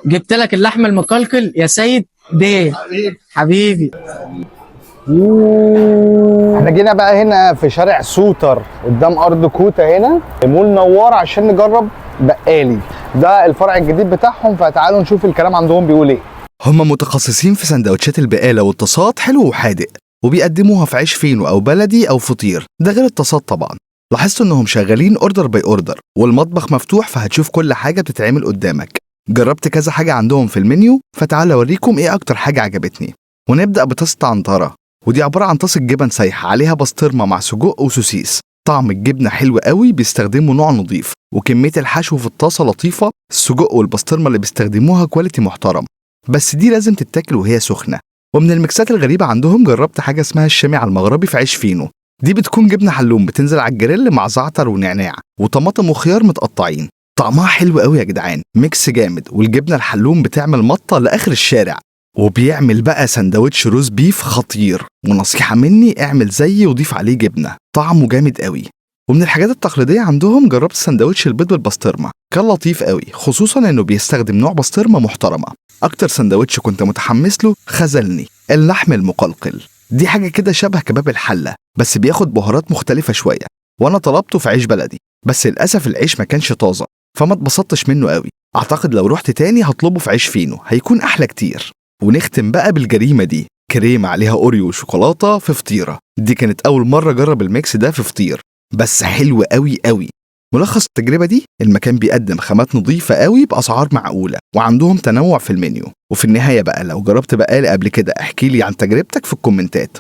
جبت لك اللحم المقلقل يا سيد. ده حبيبي. احنا جينا بقى هنا في شارع سوتر قدام ارض كوتا هنا مول نوار عشان نجرب بقالي. ده الفرع الجديد بتاعهم، فتعالوا نشوف الكلام عندهم بيقول ايه. هم متخصصين في سندوتشات البقالة والطاسات، حلو وحادق، وبيقدموها في عيش فينو أو بلدي أو فطير، ده غير الطاسات طبعا. لاحظت إنهم شغالين أوردر باي أوردر، والمطبخ مفتوح فهتشوف كل حاجة بتتعمل قدامك. جربت كذا حاجة عندهم في المنيو، فتعال أوريكم إيه أكتر حاجة عجبتني. ونبدأ بطاسة عنترة، ودي عبارة عن طاسة جبن سايحة عليها بسطرمة مع سجق وسوسيس. طعم الجبنة حلو قوي، بيستخدموا نوع نظيف، وكمية الحشو في الطاسة لطيفة. السجق والبسطرمة اللي بيستخدموها كواليتي محترم، بس دي لازم تتاكل وهي سخنة. ومن المكسات الغريبة عندهم جربت حاجة اسمها الشامي على المغربي في عيش فينو. دي بتكون جبنة حلوم بتنزل على الجريل مع زعتر ونعناع وطماطم وخيار متقطعين. طعمها حلو قوي يا جدعان، ميكس جامد، والجبنة الحلوم بتعمل مطة لآخر الشارع. وبيعمل بقى سندوتش روز بيف خطير، ونصيحة مني اعمل زيي وضيف عليه جبنة، طعمه جامد قوي. ومن الحاجات التقليدية عندهم جربت سندوتش البيض بالبسطرمة، كان لطيف قوي، خصوصا انه بيستخدم نوع بسطرمة محترمة. اكتر سندوتش كنت متحمس له خذلني، اللحم المقلقل. دي حاجة كده شبه كباب الحلة، بس بياخد بهارات مختلفة شوية، وانا طلبته في عيش بلدي، بس للأسف العيش ما كانش طازة، فما اتبسطتش منه قوي. اعتقد لو رحت تاني هطلبه في عيش فينو، هيكون احلى كتير. ونختم بقى بالجريمة دي، كريمة عليها اوريو وشوكولاتة في فطيرة. دي كانت اول مرة اجرب الميكس ده في فطير، بس حلو قوي قوي. ملخص التجربة دي، المكان بيقدم خامات نظيفة قوي بأسعار معقولة، وعندهم تنوع في المنيو. وفي النهاية بقى، لو جربت بقالي قبل كده احكي لي عن تجربتك في الكومنتات.